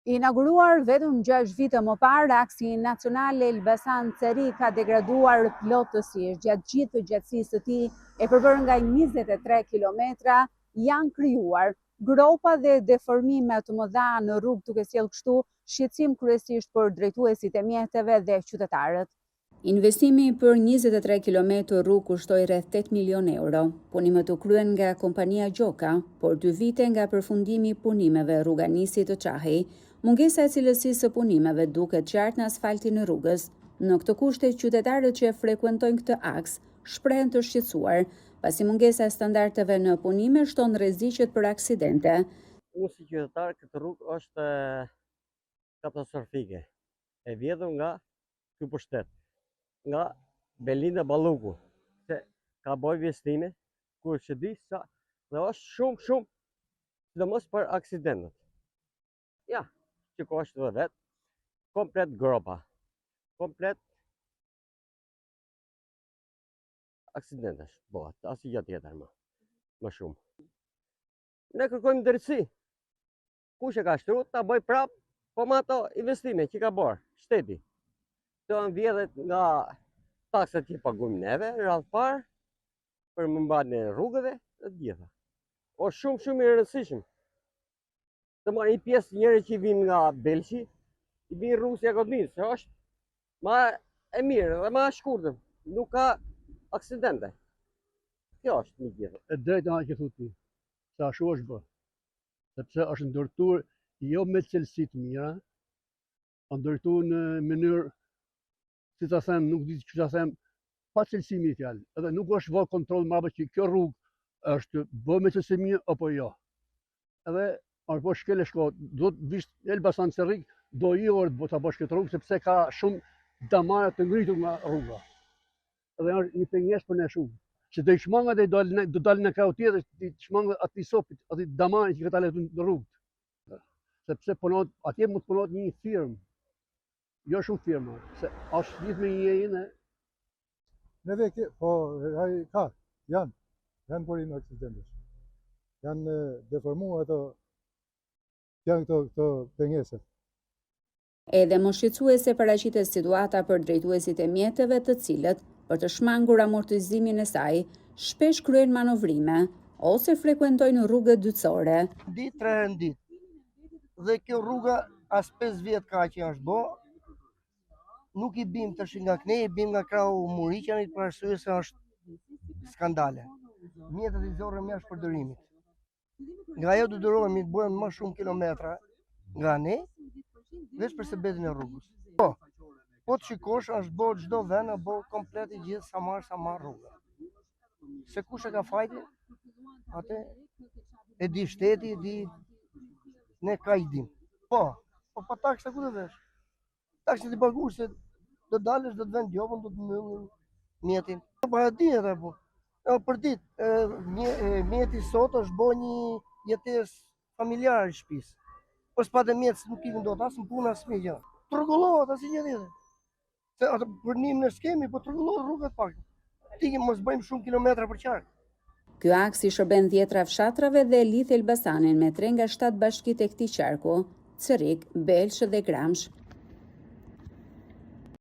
Inauguruar vetëm 6 vite më parë, aksi nacional Elbasan-Ceri ka degraduar plotësisht. Gjatë gjithë gjatësisë së tij, e përbërë nga 23 kilometra, janë krijuar gropa dhe deformime të mëdha në rrugë, duke sjellë kështu shqetësim kryesisht për drejtuesit e mjeteve dhe qytetarët. Investimi për 23 km rrugë kushtoi rreth 8 milion euro. Punimet u kryen nga kompania Gjoka, por 2 vite nga përfundimi i punimeve rruga nisi të çahej. Mungesa e cilësisë së punimeve duket qartë në asfaltin e rrugës. Në këtë kushte, qytetarët që frekuentojnë këtë aks shprehen të shqetësuar, pasi mungesa e standardeve në punime shton rreziqet për aksidente. Unë si qytetar, këtë rrugë është katastrofike, e vjedhur nga ky pushtet, nga Belinda Balluku, se ka bërë investime, kur që di sa dhe është shumë, sidomos për aksidentet. Ja, që ko është dhe vetë, komplet gropa, komplet aksidentesh, bëhet, asgjë tjetër më shumë. Ne kërkojmë drejtësi. Kush e ka shtruar ta bëj prapë, po me ato investime që ka bërë shteti. Të vjedhet nga taksat që paguajmë neve, radh parë, për mbartjen e rrugëve dhe të gjitha. O shumë i rëndësishëm. Të marrë një pjesë njerëz që vinë nga Belçi, i vinë Rusja Kodnis, që është më e mirë dhe më e shkurtër, nuk ka aksidente. Kjo është një gjithë. E drejta që thotë, sa ashtu është bë. Sepse është ndërtuar jo me cilësi të mira, ndërtuar në mënyrë, si ta them, nuk di çu ta them, pa cilësi mirë fjalë. Edhe nuk është vë kontroll mbrapa që kjo rrugë është bë me cilësi mirë apo jo. Edhe është po shkele shko, do të vish Elbasan-Ceri, do i orë do ta bësh këtë rrugë sepse ka shumë damare të ngritur nga rruga. Edhe është një pengesë për ne shumë. Që do i shmangat e do dalë në krau tjetër, të shmangat ati sopit, ati damare që ka dalë në rrugë. Sepse punot, atje mund të punot një firmë, jo shumë firma, se është gjithë me një e. Neve po, janë përime aksidentesh. Janë deformuar janë këto pengeset. Edhe më shqetësuese paraqitet situata për drejtuesit e mjeteve, të cilët, për të shmangur amortizimin e saj, shpesh kryen manovrime ose frekuentojnë rrugët dytësore. Ditë 3 herë në ditë. Dhe kjo rruga as 5 vjet ka që është bo, nuk i bim tash nga Knej, i bim nga krau Muriqanit për arsye se është skandale. Mjetet i zorrën jashtë përdorimit. Nga ajo do durohemi të bëjmë më shumë kilometra nga ne, veç për sebetin e rrugës. Po të shikosh, është bo çdo vend, është bo komplet i gjithë sa marr rruga. Se kush e ka fajti, atë e di shteti, ne ka i dim. Po pa taksa ku do vesh? Taksa ti paguash se do dalësh, do të vend jopën, do të mbyllin mjetin. Para dihet apo. Për ditë, mjeti sot është bo një jetesë familjare i shtëpisë. Po s'patë mjet nuk ikën dot as në punë as në gjë. Rregullohet asnjë tjetër. Se atë përnim në skemi, po rregullohet rrugat pak. Ti mos bëjmë shumë kilometra për qark. Ky aks i shërben 10 fshatrave dhe lidh Elbasanin me 3 nga 7 bashkitë e këtij qarku: Cerik, Belsh dhe Gramsh.